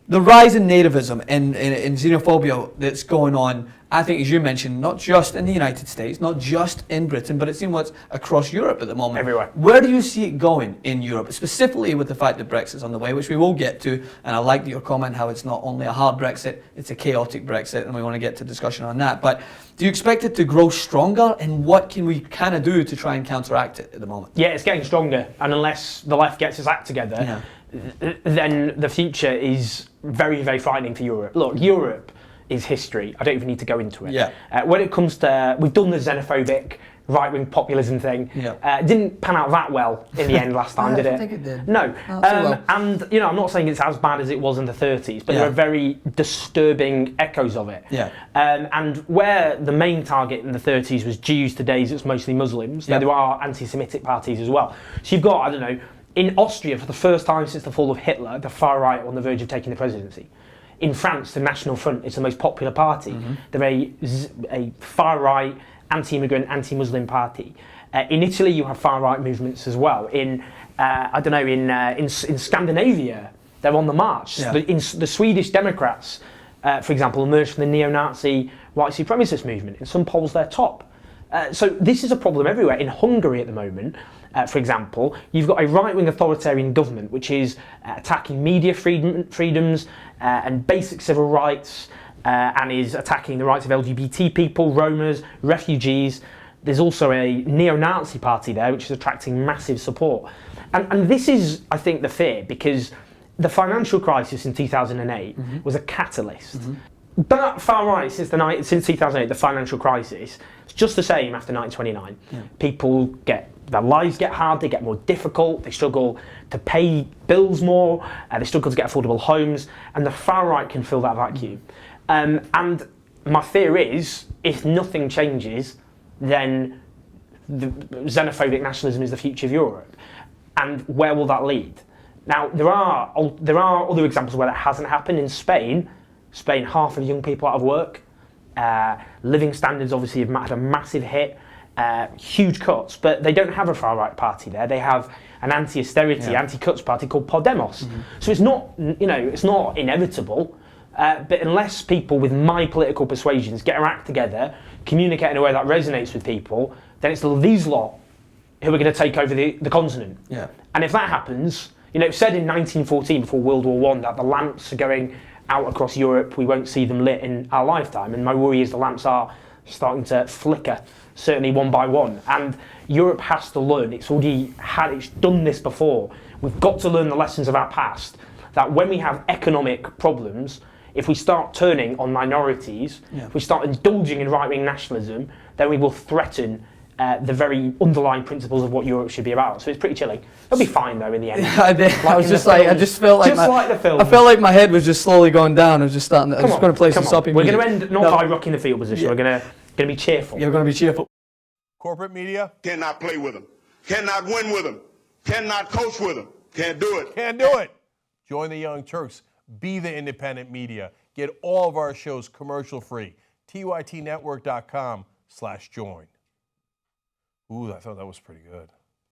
The rise in nativism and xenophobia that's going on, I think, as you mentioned, not just in the United States, not just in Britain, but it seems what's across Europe at the moment. Everywhere. Where do you see it going in Europe, specifically with the fact that Brexit's on the way, which we will get to, and I like your comment how it's not only a hard Brexit, it's a chaotic Brexit, and we want to get to discussion on that. But do you expect it to grow stronger, and what can we kind of do to try and counteract it at the moment? Yeah, it's getting stronger, and unless the left gets its act together, then the future is very, very frightening for Europe. Look, Europe is history. I don't even need to go into it. Yeah. When it comes to, we've done the xenophobic right-wing populism thing. Yeah. It didn't pan out that well in the end last time, did it? I don't think it did. No. Well. And, you know, I'm not saying it's as bad as it was in the 30s, but there are very disturbing echoes of it. Yeah. And where the main target in the 30s was Jews, today it's mostly Muslims. There are anti-Semitic parties as well. So you've got, I don't know, in Austria, for the first time since the fall of Hitler, the far right are on the verge of taking the presidency. In France, the National Front is the most popular party. They're a far right, anti-immigrant, anti-Muslim party. In Italy, you have far right movements as well. In in Scandinavia, they're on the march. Yeah. The Swedish Democrats, for example, emerged from the neo-Nazi white supremacist movement. In some polls, they're top. So this is a problem everywhere. In Hungary at the moment, for example, you've got a right-wing authoritarian government which is attacking media freedoms and basic civil rights, and is attacking the rights of LGBT people, Romas, refugees. There's also a neo-Nazi party there which is attracting massive support. And this is, I think, the fear, because the financial crisis in 2008 was a catalyst. That far right, since 2008, the financial crisis, it's just the same after 1929. People their lives get hard, they get more difficult, they struggle to pay bills more, they struggle to get affordable homes, and the far right can fill that vacuum. And my fear is, if nothing changes, then the xenophobic nationalism is the future of Europe. And where will that lead? Now, there are other examples where that hasn't happened. In Spain, half of young people out of work. Living standards obviously have had a massive hit, huge cuts, but they don't have a far-right party there. They have an anti-austerity, anti-cuts party called Podemos. So it's not, it's not inevitable, but unless people with my political persuasions get their act together, communicate in a way that resonates with people, then it's these lot who are going to take over the continent. And if that happens, it was said in 1914, before World War I, that the lamps are going out across Europe, we won't see them lit in our lifetime, and my worry is the lamps are starting to flicker, certainly one by one. And Europe has to learn, it's done this before. We've got to learn the lessons of our past, that when we have economic problems, if we start turning on minorities, if we start indulging in right-wing nationalism, then we will threaten the very underlying principles of what Europe should be about. So it's pretty chilling. It'll be fine though in the end. I just felt like the film. I felt like my head was just slowly going down. I was just starting. I was just going to play some soppy music. music. We're going to end not by rocking the field position. We're going to be cheerful. Yeah, we're going to be cheerful. Corporate media cannot play with them, cannot win with them, cannot coach with them, can't do it. Can't do it. Join the Young Turks. Be the independent media. Get all of our shows commercial free. tytnetwork.com/join. Ooh, I thought that was pretty good.